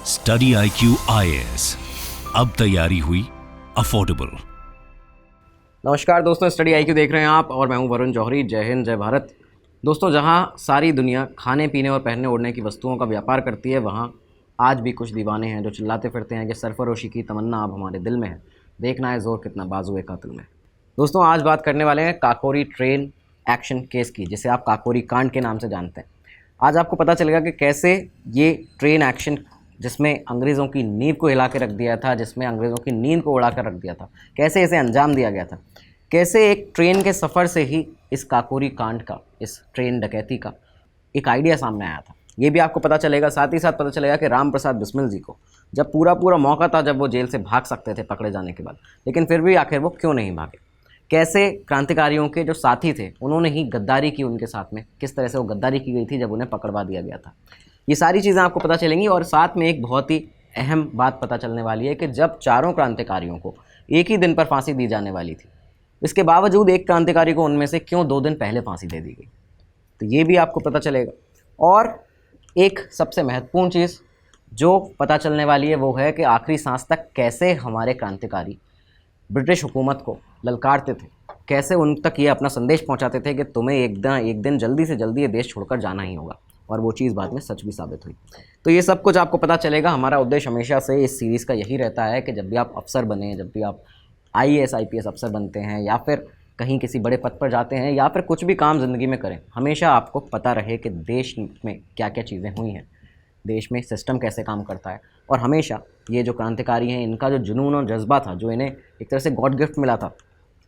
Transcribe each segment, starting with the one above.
Study IQ IAS, अब तैयारी हुई अफोर्डेबल। नमस्कार दोस्तों, स्टडी IQ देख रहे हैं आप और मैं हूं वरुण जौहरी। जय हिंद, जय भारत। दोस्तों, जहां सारी दुनिया खाने पीने और पहनने ओढ़ने की वस्तुओं का व्यापार करती है, वहां आज भी कुछ दीवाने हैं जो चिल्लाते फिरते हैं कि सरफरोशी की तमन्ना अब हमारे दिल में है, देखना है जोर कितना बाजुए कातिल में। दोस्तों, आज बात करने वाले हैं काकोरी ट्रेन एक्शन केस की, जिसे आप काकोरी कांड के नाम से जानते हैं। आज आपको पता चलेगा कि कैसे ये ट्रेन एक्शन, जिसमें अंग्रेज़ों की नींव को हिला के रख दिया था, जिसमें अंग्रेज़ों की नींद को उड़ा कर रख दिया था, कैसे इसे अंजाम दिया गया था। कैसे एक ट्रेन के सफ़र से ही इस काकोरी कांड का, इस ट्रेन डकैती का एक आइडिया सामने आया था, ये भी आपको पता चलेगा। साथ ही साथ पता चलेगा कि राम प्रसाद बिस्मिल जी को जब पूरा मौका था, जब वो जेल से भाग सकते थे पकड़े जाने के बाद, लेकिन फिर भी आखिर वो क्यों नहीं भागे। कैसे क्रांतिकारियों के जो साथी थे उन्होंने ही गद्दारी की उनके साथ में, किस तरह से वो गद्दारी की गई थी जब उन्हें पकड़वा दिया गया था। ये सारी चीज़ें आपको पता चलेंगी। और साथ में एक बहुत ही अहम बात पता चलने वाली है कि जब चारों क्रांतिकारियों को एक ही दिन पर फांसी दी जाने वाली थी, इसके बावजूद एक क्रांतिकारी को उनमें से क्यों 2 दिन पहले फांसी दे दी गई, तो ये भी आपको पता चलेगा। और एक सबसे महत्वपूर्ण चीज़ जो पता चलने वाली है वो है कि आखिरी सांस तक कैसे हमारे क्रांतिकारी ब्रिटिश हुकूमत को ललकारते थे, कैसे उन तक ये अपना संदेश पहुंचाते थे कि तुम्हें एक दिन जल्दी से जल्दी ये देश छोड़कर जाना ही होगा। और वो चीज़ बाद में सच भी साबित हुई। तो ये सब कुछ आपको पता चलेगा। हमारा उद्देश्य हमेशा से इस सीरीज़ का यही रहता है कि जब भी आप अफसर बने, जब भी आप IAS IPS अफसर बनते हैं, या फिर कहीं किसी बड़े पद पर जाते हैं, या फिर कुछ भी काम ज़िंदगी में करें, हमेशा आपको पता रहे कि देश में क्या क्या चीज़ें हुई हैं, देश में सिस्टम कैसे काम करता है। और हमेशा ये जो क्रांतिकारी हैं, इनका जो जुनून और जज्बा था, जो इन्हें एक तरह से गॉड गिफ्ट मिला था,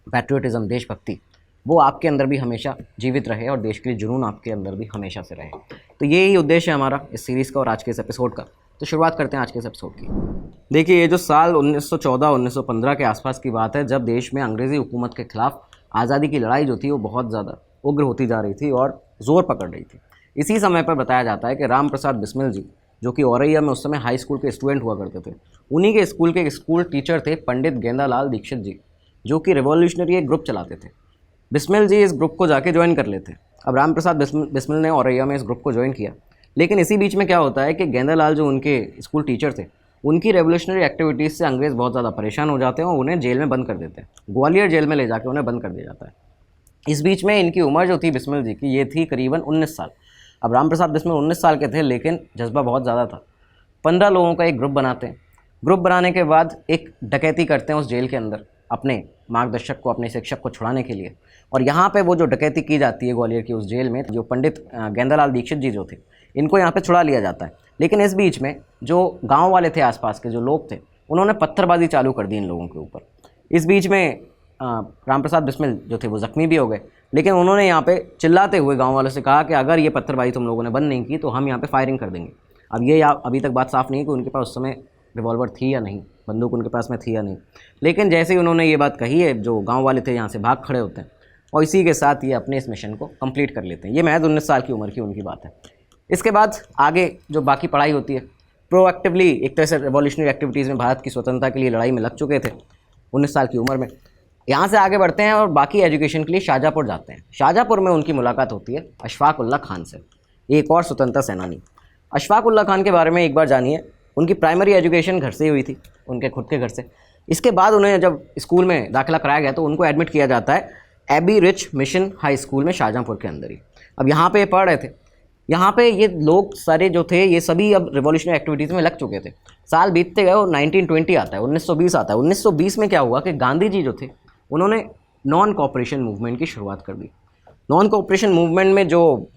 पैट्रियटिज़म, देशभक्ति, वो आपके अंदर भी हमेशा जीवित रहे और देश के लिए जुनून आपके अंदर भी हमेशा से रहे। तो यही उद्देश्य है हमारा इस सीरीज़ का और आज के इस एपिसोड का। तो शुरुआत करते हैं आज के इस एपिसोड की। देखिए, ये जो साल 1914-1915 के आसपास की बात है, जब देश में अंग्रेज़ी हुकूमत के ख़िलाफ़ आज़ादी की लड़ाई जो थी वो बहुत ज़्यादा उग्र होती जा रही थी और ज़ोर पकड़ रही थी। इसी समय पर बताया जाता है कि राम प्रसाद बिस्मिल जी, जो कि औरैया में उस समय हाई स्कूल के स्टूडेंट हुआ करते थे, उन्हीं के स्कूल के स्कूल टीचर थे पंडित गेंदालाल दीक्षित जी, जो कि रिवॉल्यूशनरी एक ग्रुप चलाते थे। बिस्मिल जी इस ग्रुप को जाके ज्वाइन कर लेते। अब राम प्रसाद बिस्मिल ने औरैया में इस ग्रुप को ज्वाइन किया, लेकिन इसी बीच में क्या होता है कि गेंदालाल जो उनके स्कूल टीचर थे, उनकी रेवोल्यूशनरी एक्टिविटीज़ से अंग्रेज़ बहुत ज़्यादा परेशान हो जाते हैं और उन्हें जेल में बंद कर देते हैं। ग्वालियर जेल में ले जाकर उन्हें बंद कर दिया जाता है। इस बीच में इनकी उम्र जो थी बिस्मिल जी की, ये थी करीबन 19 साल। अब राम प्रसाद बिस्मिल 19 साल के थे, लेकिन जज्बा बहुत ज़्यादा था। 15 लोगों का एक ग्रुप बनाते हैं। ग्रुप बनाने के बाद एक डकैती करते हैं उस जेल के अंदर, अपने मार्गदर्शक को, अपने शिक्षक को छुड़ाने के लिए। और यहाँ पे वो जो डकैती की जाती है ग्वालियर की उस जेल में, जो पंडित गेंदालाल दीक्षित जी जो थे, इनको यहाँ पे छुड़ा लिया जाता है। लेकिन इस बीच में जो गांव वाले थे, आसपास के जो लोग थे, उन्होंने पत्थरबाजी चालू कर दी इन लोगों के ऊपर। इस बीच में राम प्रसाद बिस्मिल जो थे वो ज़ख्मी भी हो गए, लेकिन उन्होंने यहाँ पे चिल्लाते हुए गाँव वालों से कहा कि अगर ये पत्थरबाजी तुम लोगों ने बंद नहीं की तो हम यहाँ पर फायरिंग कर देंगे। अब ये अभी तक बात साफ़ नहीं है कि उनके पास उस समय रिवॉल्वर थी या नहीं, बंदूक उनके पास में थी या नहीं, लेकिन जैसे ही उन्होंने ये बात कही है, जो गांव वाले थे यहाँ से भाग खड़े होते हैं और इसी के साथ ये अपने इस मिशन को कंप्लीट कर लेते हैं। ये महज 19 साल की उम्र की उनकी बात है। इसके बाद आगे जो बाकी पढ़ाई होती है, प्रोएक्टिवली एक तरह से रिवॉल्यूशनरी एक्टिविटीज़ में भारत की स्वतंत्रता के लिए लड़ाई में लग चुके थे 19 साल की उम्र में। यहाँ से आगे बढ़ते हैं और बाकी एजुकेशन के लिए शाहजहाँपुर जाते हैं। शाहजहाँपुर में उनकी मुलाकात होती है अशफाक उल्लाह खान से, एक और स्वतंत्रता सेनानी। अशफाक उल्लाह खान के बारे में एक बार जानिए। उनकी प्राइमरी एजुकेशन घर से ही हुई थी, उनके खुद के घर से। इसके बाद उन्हें जब स्कूल में दाखिला कराया गया तो उनको एडमिट किया जाता है AB rich mission high school में शाहजहाँपुर के अंदर ही। अब यहाँ पे पढ़ रहे थे। यहाँ पे ये लोग सारे जो थे, ये सभी अब रिवॉल्यूशनरी एक्टिविटीज़ में लग चुके थे। साल बीतते गए और 1920 आता है, 1920 आता है। 1920 में क्या हुआ कि गांधी जी जो थे उन्होंने नॉन कोऑपरेशन मूवमेंट की शुरुआत कर दी। नॉन कोऑपरेशन मूवमेंट में जो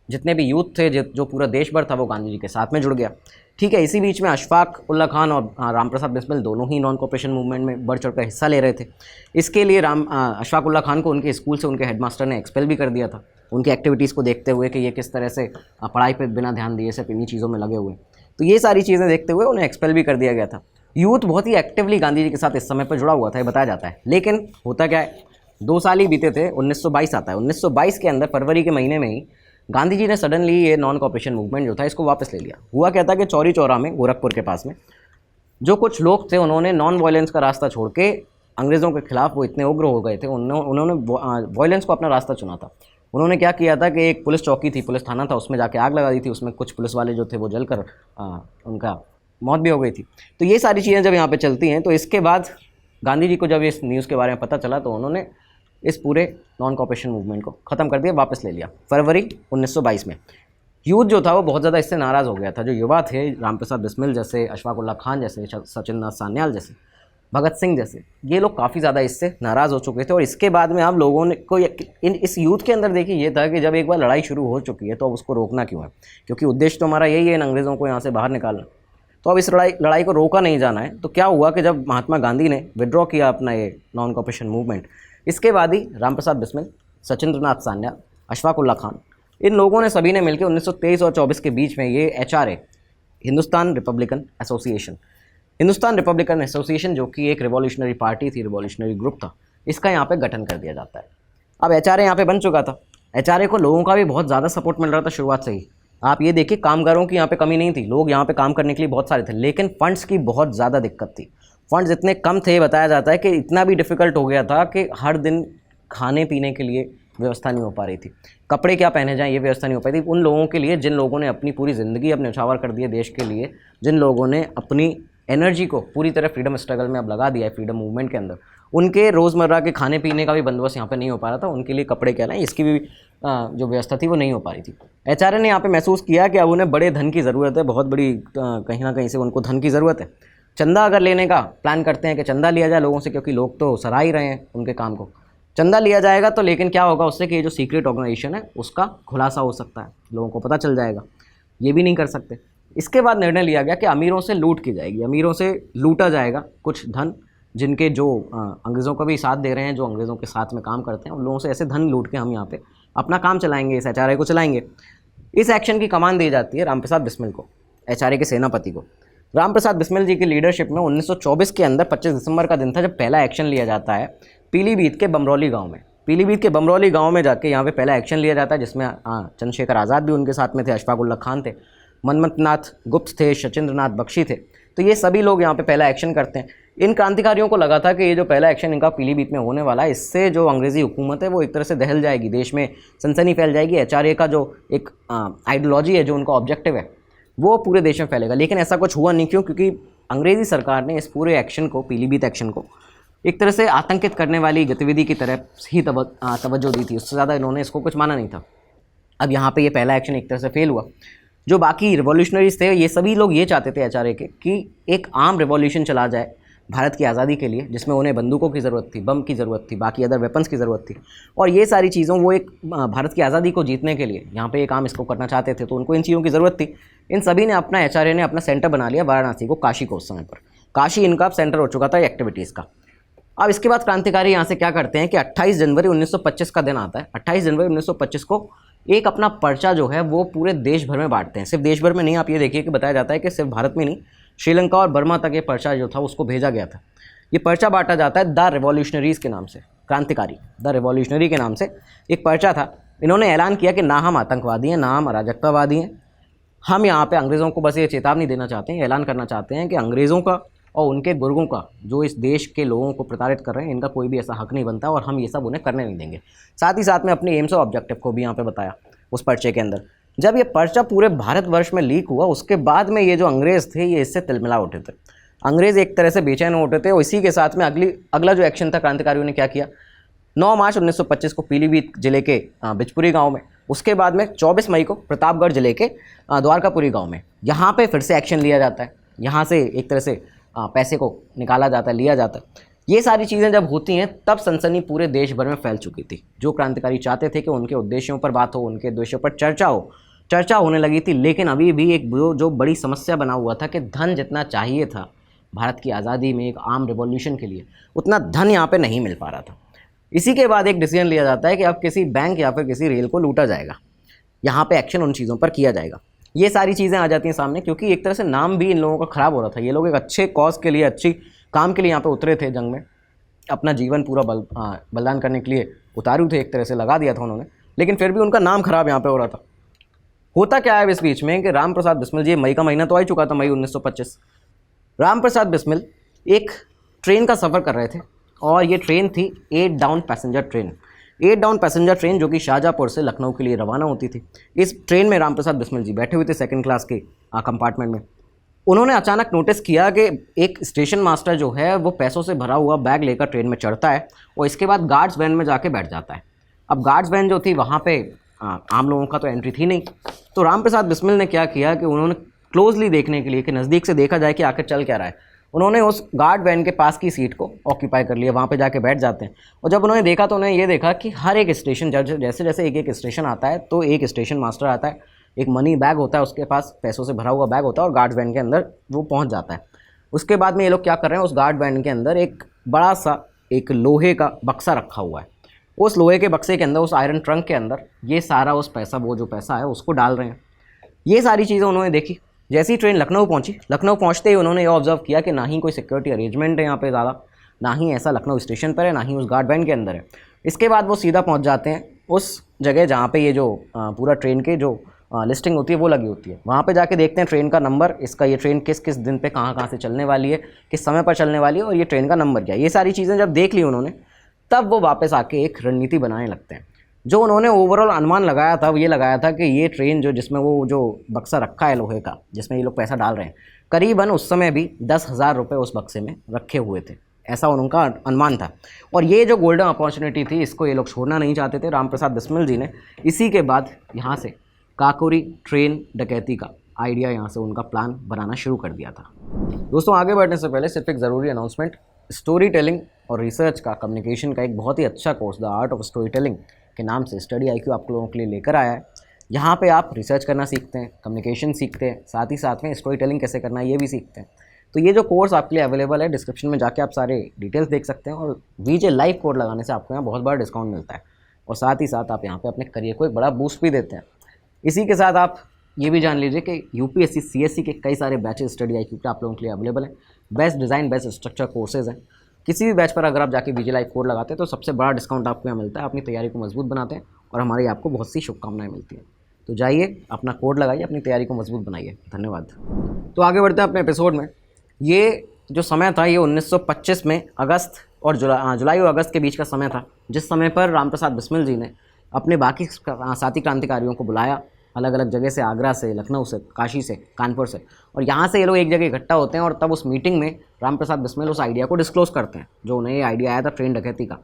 जितने भी यूथ थे, जो पूरा देश भर था, वो गांधी जी के साथ में जुड़ गया। ठीक है, इसी बीच में अशफाक उल्लाह खान और राम प्रसाद बिस्मिल दोनों ही नॉन कोऑपरेशन मूवमेंट में बढ़ चढ़ कर हिस्सा ले रहे थे। इसके लिए अशफाक उल्लाह खान को उनके स्कूल से उनके हेडमास्टर ने एक्सपेल भी कर दिया था, उनकी एक्टिविटीज़ को देखते हुए कि ये किस तरह से पढ़ाई पर बिना ध्यान दिए सिर्फ इन्हीं चीज़ों में लगे हुए। तो ये सारी चीज़ें देखते हुए उन्हें एक्सपेल भी कर दिया गया था। यूथ बहुत ही एक्टिवली गांधी जी के साथ इस समय पर जुड़ा हुआ था, ये बताया जाता है। लेकिन होता क्या है, 2 साल ही बीते थे, 1922 आता है। 1922 के अंदर फरवरी के महीने में ही गांधी जी ने सडनली ये नॉन कोऑपरेशन मूवमेंट जो था इसको वापस ले लिया। हुआ क्या था कि चौरी चौरा में, गोरखपुर के पास में, जो कुछ लोग थे उन्होंने नॉन वायलेंस का रास्ता छोड़ के अंग्रेज़ों के खिलाफ वो इतने उग्र हो गए थे, उन्होंने वायलेंस को अपना रास्ता चुना था। उन्होंने क्या किया था कि एक पुलिस चौकी थी, पुलिस थाना था, उसमें जाके आग लगा दी थी। उसमें कुछ पुलिस वाले जो थे वो जलकर उनका मौत भी हो गई थी। तो ये सारी चीज़ें जब यहाँ पे चलती हैं तो इसके बाद गांधी जी को जब इस न्यूज़ के बारे में पता चला तो उन्होंने इस पूरे नॉन कॉपरेशन मूवमेंट को ख़त्म कर दिया, वापस ले लिया फरवरी 1922 में। यूथ जो था वो बहुत ज़्यादा इससे नाराज़ हो गया था। जो युवा थे, रामप्रसाद बिस्मिल जैसे, अशफाक उल्लाह खान जैसे, सचिंद्रनाथ सान्याल जैसे, भगत सिंह जैसे, ये लोग काफ़ी ज़्यादा इससे नाराज़ हो चुके थे। और इसके बाद में आप लोगों ने को इस यूथ के अंदर देखिए ये था कि जब एक बार लड़ाई शुरू हो चुकी है तो अब उसको रोकना क्यों है, क्योंकि उद्देश्य तो हमारा यही है इन अंग्रेज़ों को यहाँ से बाहर निकालना। तो अब इस लड़ाई को रोका नहीं जाना है। तो क्या हुआ कि जब महात्मा गांधी ने विड्रॉ किया अपना ये नॉन कॉपरेशन मूवमेंट, इसके बाद ही रामप्रसाद बिस्मिल, सचिंद्रनाथ सान्याल, अशफाक उल्लाह खान, इन लोगों ने सभी ने मिलकर 1923 और 24 के बीच में ये HRA, हिंदुस्तान रिपब्लिकन एसोसिएशन जो कि एक रिवॉल्यूशनरी पार्टी थी, रिवॉल्यूशनरी ग्रुप था, इसका यहाँ पे गठन कर दिया जाता है। अब HRA यहाँ पे बन चुका था। HRA को लोगों का भी बहुत ज़्यादा सपोर्ट मिल रहा था शुरुआत से ही। आप ये देखिए, कामगारों की यहाँ पे कमी नहीं थी, लोग यहाँ पे काम करने के लिए बहुत सारे थे, लेकिन फंड्स की बहुत ज़्यादा दिक्कत थी। फंड्स इतने कम थे, बताया जाता है कि इतना भी डिफ़िकल्ट हो गया था कि हर दिन खाने पीने के लिए व्यवस्था नहीं हो पा रही थी, कपड़े क्या पहने जाएं ये व्यवस्था नहीं हो पाई थी उन लोगों के लिए जिन लोगों ने अपनी पूरी ज़िंदगी अपने न्यौछावर कर दिए देश के लिए, जिन लोगों ने अपनी एनर्जी को पूरी तरह फ्रीडम स्ट्रगल में अब लगा दिया है, फ्रीडम मूवमेंट के अंदर। उनके रोज़मर्रा के खाने पीने का भी बंदोबस्त यहाँ पे नहीं हो पा रहा था, उनके लिए कपड़े क्या लाएं इसकी भी जो व्यवस्था थी वो नहीं हो पा रही थी। HRA ने यहाँ पे महसूस किया कि अब उन्हें बड़े धन की ज़रूरत है, बहुत बड़ी कहीं ना कहीं से उनको धन की ज़रूरत है। चंदा अगर लेने का प्लान करते हैं कि चंदा लिया जाए लोगों से, क्योंकि लोग तो सराह ही रहे हैं उनके काम को, चंदा लिया जाएगा तो लेकिन क्या होगा उससे कि ये जो सीक्रेट ऑर्गेनाइजेशन है उसका खुलासा हो सकता है, लोगों को पता चल जाएगा, ये भी नहीं कर सकते। इसके बाद निर्णय लिया गया कि अमीरों से लूट की जाएगी, अमीरों से लूटा जाएगा कुछ धन, जिनके जो अंग्रेज़ों का भी साथ दे रहे हैं, जो अंग्रेज़ों के साथ में काम करते हैं, उन लोगों से ऐसे धन लूट के हम यहाँ पे अपना काम चलाएंगे, इस HRA को चलाएंगे। इस एक्शन की कमान दी जाती है रामप्रसाद बिस्मिल को, HRA के सेनापति को। रामप्रसाद बिस्मिल जी की लीडरशिप में 1924 के अंदर 25 दिसंबर का दिन था जब पहला एक्शन लिया जाता है पीलीभीत के बमरौली गांव में। पीलीभीत के बमरौली गांव में जाके यहाँ पे पहला एक्शन लिया जाता है, जिसमें चंद्रशेखर आज़ाद भी उनके साथ में थे, अशफाक उल्लाह खान थे, मनमथनाथ गुप्त थे, सचिंद्रनाथ बख्शी थे। तो ये सभी लोग यहाँ पे पहला एक्शन करते हैं। इन क्रांतिकारियों को लगा था कि ये जो पहला एक्शन इनका पीलीभीत में होने वाला है, इससे जो अंग्रेज़ी हुकूमत है वो एक तरह से दहल जाएगी, देश में सनसनी फैल जाएगी, HRA का जो एक आइडियोलॉजी है, जो उनका ऑब्जेक्टिव है, वो पूरे देश में फैलेगा। लेकिन ऐसा कुछ हुआ नहीं। क्यों? क्योंकि अंग्रेज़ी सरकार ने इस पूरे एक्शन को, पीलीभीत एक्शन को, एक तरह से आतंकित करने वाली गतिविधि की तरह ही तवज्जो दी थी, उससे ज़्यादा इन्होंने इसको कुछ माना नहीं था। अब यहाँ पे ये पहला एक्शन एक तरह से फेल हुआ। जो बाकी रिवॉल्यूशनरीज थे ये सभी लोग ये चाहते थे HRA के कि एक आम रिवॉल्यूशन चला जाए भारत की आज़ादी के लिए, जिसमें उन्हें बंदूकों की ज़रूरत थी, बम की ज़रूरत थी, बाकी अदर वेपन्स की ज़रूरत थी। और ये सारी चीज़ों वो एक भारत की आज़ादी को जीतने के लिए यहाँ पे एक आम इसको करना चाहते थे, तो उनको इन चीज़ों की ज़रूरत थी। इन सभी ने अपना, HRA ने अपना सेंटर बना लिया वाराणसी को, काशी को। उस समय पर काशी इनका सेंटर हो चुका था एक्टिविटीज़ का। अब इसके बाद क्रांतिकारी यहाँ से क्या करते हैं कि 28 जनवरी 1925 का दिन आता है। 28 जनवरी 1925 को एक अपना पर्चा जो है वो पूरे देश भर में बांटते हैं। सिर्फ देश भर में नहीं, आप ये देखिए कि बताया जाता है कि सिर्फ भारत में नहीं, श्रीलंका और बर्मा तक ये पर्चा जो था उसको भेजा गया था। ये पर्चा बांटा जाता है द रिवॉल्यूशनरीज़ के नाम से, क्रांतिकारी द रिवॉल्यूशनरी के नाम से एक पर्चा था। इन्होंने ऐलान किया कि ना हम आतंकवादी हैं, ना हम अराजकतावादी हैं, हम यहाँ पे अंग्रेज़ों को बस ये चेतावनी देना चाहते हैं, ऐलान करना चाहते हैं कि अंग्रेज़ों का और उनके गुर्गों का, जो इस देश के लोगों को प्रताड़ित कर रहे हैं, इनका कोई भी ऐसा हक नहीं बनता और हम ये सब उन्हें करने नहीं देंगे। साथ ही साथ में अपने एम्स और ऑब्जेक्टिव को भी यहाँ पे बताया उस पर्चे के अंदर। जब ये पर्चा पूरे भारतवर्ष में लीक हुआ, उसके बाद में ये जो अंग्रेज़ थे ये इससे तिलमिला उठे थे। अंग्रेज़ एक तरह से बेचैन उठे थे। और इसी के साथ में अगला जो एक्शन था क्रांतिकारियों ने क्या किया, 9 मार्च 1925 को पीलीभीत जिले के बिजपुरी गाँव में, उसके बाद में 24 मई को प्रतापगढ़ जिले के द्वारकापुरी गाँव में, यहाँ पर फिर से एक्शन लिया जाता है। यहाँ से एक तरह से पैसे को निकाला जाता है, लिया जाता है। ये सारी चीज़ें जब होती हैं तब सनसनी पूरे देश भर में फैल चुकी थी। जो क्रांतिकारी चाहते थे कि उनके उद्देश्यों पर बात हो, उनके उद्देश्यों पर चर्चा होने लगी थी। लेकिन अभी भी एक जो बड़ी समस्या बना हुआ था कि धन जितना चाहिए था भारत की आज़ादी में एक आम रिवॉल्यूशन के लिए, उतना धन यहाँ पे नहीं मिल पा रहा था। इसी के बाद एक डिसीजन लिया जाता है कि अब किसी बैंक या फिर किसी रेल को लूटा जाएगा, यहाँ पे एक्शन उन चीज़ों पर किया जाएगा। ये सारी चीज़ें आ जाती हैं सामने, क्योंकि एक तरह से नाम भी इन लोगों का ख़राब हो रहा था। ये लोग एक अच्छे कॉज के लिए, अच्छी काम के लिए यहाँ पे उतरे थे, जंग में अपना जीवन पूरा बलिदान करने के लिए उतारू थे, एक तरह से लगा दिया था उन्होंने, लेकिन फिर भी उनका नाम खराब यहाँ पे हो रहा था। होता क्या है इस बीच में कि रामप्रसाद बिस्मिल जी, मई का महीना तो आ ही चुका था, मई 1925। रामप्रसाद बिस्मिल एक ट्रेन का सफ़र कर रहे थे और ये ट्रेन थी 8 down passenger train. 8 down passenger train जो कि शाहजहाँपुर से लखनऊ के लिए रवाना होती थी। इस ट्रेन में रामप्रसाद बिस्मिल जी बैठे हुए थे सेकंड क्लास के कंपार्टमेंट में। उन्होंने अचानक नोटिस किया कि एक स्टेशन मास्टर जो है वो पैसों से भरा हुआ बैग लेकर ट्रेन में चढ़ता है और इसके बाद गार्ड्स वैन में जाके बैठ जाता है। अब गार्ड्स वैन जो थी वहाँ पे आम लोगों का तो एंट्री थी नहीं, तो रामप्रसाद बिस्मिल ने क्या किया कि उन्होंने क्लोजली देखने के लिए कि नज़दीक से देखा जाए कि आखिर चल क्या रहा है, उन्होंने उस गार्ड वैन के पास की सीट को ऑक्यूपाई कर लिया, वहाँ पे जाके बैठ जाते हैं। और जब उन्होंने देखा तो उन्होंने ये देखा कि हर एक स्टेशन जैसे जैसे एक एक स्टेशन आता है तो एक स्टेशन मास्टर आता है, एक मनी बैग होता है उसके पास, पैसों से भरा हुआ बैग होता है और गार्ड वैन के अंदर वो पहुँच जाता है। उसके बाद में ये लोग क्या कर रहे हैं, उस गार्ड वैन के अंदर एक बड़ा सा एक लोहे का बक्सा रखा हुआ है, उस लोहे के बक्से के अंदर, उस आयरन ट्रंक के अंदर ये सारा उस पैसा, वो जो पैसा है उसको डाल रहे हैं। ये सारी चीज़ें उन्होंने देखी। जैसे ही ट्रेन लखनऊ पहुंची, लखनऊ पहुंचते ही उन्होंने ये ऑब्जर्व किया कि ना ही कोई सिक्योरिटी अरेंजमेंट है यहाँ पे ज़्यादा, ना ही ऐसा लखनऊ स्टेशन पर है, ना ही उस गार्ड वैन के अंदर है। इसके बाद वो सीधा पहुंच जाते हैं उस जगह जहाँ पे ये जो पूरा ट्रेन के जो लिस्टिंग होती है वो लगी होती है। वहाँ पे जाके देखते हैं ट्रेन का नंबर, इसका ये ट्रेन किस किस दिन पे कहाँ से चलने वाली है, किस समय पर चलने वाली है और ये ट्रेन का नंबर क्या है। ये सारी चीज़ें जब देख ली उन्होंने, तब वो वापस आके एक रणनीति बनाने लगते हैं। जो उन्होंने ओवरऑल अनुमान लगाया था वो ये लगाया था कि ये ट्रेन जो जिसमें वो जो बक्सा रखा है लोहे का, जिसमें ये लोग पैसा डाल रहे हैं, करीबन उस समय भी 10,000 रुपये उस बक्से में रखे हुए थे, ऐसा उनका अनुमान था। और ये जो गोल्डन अपॉर्चुनिटी थी इसको ये लोग छोड़ना नहीं चाहते थे। रामप्रसाद बिस्मिल जी ने इसी के बाद यहाँ से काकोरी ट्रेन डकैती का आइडिया, यहाँ से उनका प्लान बनाना शुरू कर दिया था। दोस्तों आगे बढ़ने से पहले सिर्फ एक ज़रूरी अनाउंसमेंट, स्टोरी टेलिंग और रिसर्च का, कम्युनिकेशन का एक बहुत ही अच्छा course the art of story telling के नाम से स्टडी IQ आप लोगों के लिए लेकर आया है। यहाँ पे आप रिसर्च करना सीखते हैं, कम्युनिकेशन सीखते हैं, साथ ही साथ में स्टोरी टेलिंग कैसे करना है ये भी सीखते हैं। तो ये जो कोर्स आपके लिए अवेलेबल है, डिस्क्रिप्शन में जाके आप सारे डिटेल्स देख सकते हैं और VJ लाइव कोड लगाने से आपको यहाँ बहुत बड़ा डिस्काउंट मिलता है और साथ ही साथ आप यहाँ पर अपने करियर को एक बड़ा बूस्ट भी देते हैं। इसी के साथ आप ये भी जान लीजिए कि UPSC CSC के कई सारे बैचेस स्टडी IQ के आप लोगों के लिए अवेलेबल हैं। Best design, best structure courses हैं। किसी भी बैच पर अगर आप जाके VJ लाइव कोड लगाते हैं तो सबसे बड़ा डिस्काउंट आपको यहाँ मिलता है, अपनी तैयारी को मजबूत बनाते हैं और हमारी आपको बहुत सी शुभकामनाएं मिलती हैं। तो जाइए अपना कोड लगाइए, अपनी तैयारी को मजबूत बनाइए। धन्यवाद। तो आगे बढ़ते हैं अपने एपिसोड में। ये जो समय था ये 1925 में अगस्त और जुलाई और अगस्त के बीच का समय था, जिस समय पर रामप्रसाद बिस्मिल जी ने अपने बाकी साथी क्रांतिकारियों को बुलाया, अलग अलग जगह से, आगरा से, लखनऊ से, काशी से, कानपुर से, और यहाँ से ये लोग एक जगह इकट्ठा होते हैं और तब उस मीटिंग में रामप्रसाद बिस्मिल उस आइडिया को डिस्क्लोज करते हैं जो उन्हें ये आइडिया आया था ट्रेन डकैती का।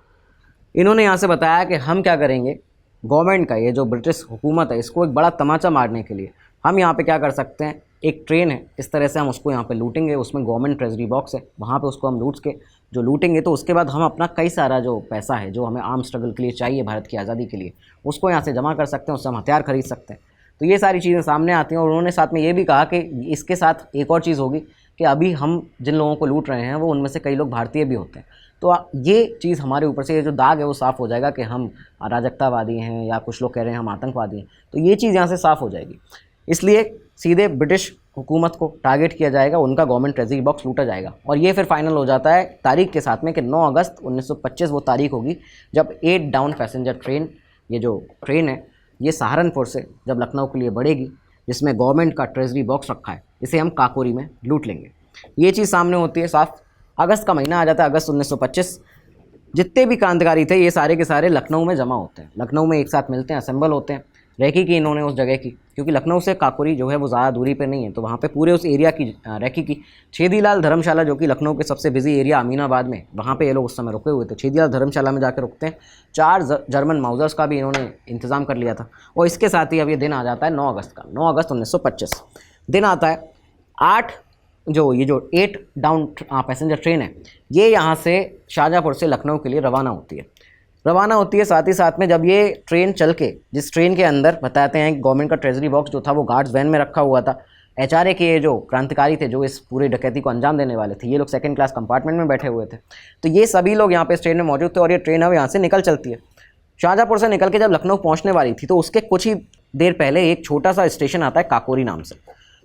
इन्होंने यहाँ से बताया कि हम क्या करेंगे, गवर्नमेंट का ये जो ब्रिटिश हुकूमत है इसको एक बड़ा तमाचा मारने के लिए हम यहाँ पे क्या कर सकते हैं, एक ट्रेन है, इस तरह से हम उसको यहाँ पे लूटेंगे, उसमें गवर्नमेंट ट्रेजरी बॉक्स है, वहाँ पे उसको हम लूट के जो लूटेंगे तो उसके बाद हम अपना कई सारा जो पैसा है जो हमें आर्म स्ट्रगल के लिए चाहिए भारत की आज़ादी के लिए, उसको यहाँ से जमा कर सकते हैं, उससे हम हथियार खरीद सकते हैं। तो ये सारी चीज़ें सामने आती हैं और उन्होंने साथ में ये भी कहा कि इसके साथ एक और चीज़ होगी कि अभी हम जिन लोगों को लूट रहे हैं वो उनमें से कई लोग भारतीय भी होते हैं, तो ये चीज़ हमारे ऊपर से ये जो दाग है वो साफ़ हो जाएगा कि हम अराजकतावादी हैं या कुछ लोग कह रहे हैं हम आतंकवादी हैं, तो ये चीज़ यहाँ से साफ़ हो जाएगी। इसलिए सीधे ब्रिटिश हुकूमत को टारगेट किया जाएगा, उनका गवर्नमेंट ट्रेजरी बॉक्स लूटा जाएगा और ये फिर फाइनल हो जाता है तारीख के साथ में कि 9 अगस्त 1925 वो तारीख होगी जब 8 डाउन पैसेंजर ट्रेन, ये जो ट्रेन है ये सहारनपुर से जब लखनऊ के लिए बढ़ेगी, जिसमें गवर्नमेंट का ट्रेजरी बॉक्स रखा है, इसे हम काकोरी में लूट लेंगे। ये चीज़ सामने होती है साफ। अगस्त का महीना आ जाता है, अगस्त 1925। जितने भी क्रांतिकारी थे ये सारे के सारे लखनऊ में जमा होते हैं, लखनऊ में एक साथ मिलते हैं, असेंबल होते हैं। रैकी की इन्होंने उस जगह की, क्योंकि लखनऊ से काकोरी जो है वो ज़्यादा दूरी पे नहीं है, तो वहाँ पे पूरे उस एरिया की रैकी की। छेदीलाल धर्मशाला जो कि लखनऊ के सबसे बिजी एरिया अमीनाबाद में, वहाँ पे ये लोग उस समय रुके हुए थे, छेदीलाल धर्मशाला में जाकर रुकते हैं। 4 जर्मन माउजर्स का भी इन्होंने इंतज़ाम कर लिया था और इसके साथ ही अब ये दिन आ जाता है 9 अगस्त का, 9 अगस्त 1925 दिन आता है। 8 डाउन पैसेंजर ट्रेन है ये यहाँ से शाहजहाँपुर से लखनऊ के लिए रवाना होती है। साथ ही साथ में जब ये ट्रेन चल के, जिस ट्रेन के अंदर बताते हैं गवर्नमेंट का ट्रेजरी बॉक्स जो था वो गार्ड्स वैन में रखा हुआ था, HRA के ये जो क्रांतिकारी थे जो इस पूरे डकैती को अंजाम देने वाले थे, ये लोग सेकंड क्लास कंपार्टमेंट में बैठे हुए थे, तो ये सभी लोग यहाँ पे इस ट्रेन में मौजूद थे और ये ट्रेन अब यहाँ से निकल चलती है। शाहजहाँपुर से निकल के जब लखनऊ पहुँचने वाली थी तो उसके कुछ ही देर पहले एक छोटा सा स्टेशन आता है काकोरी नाम से।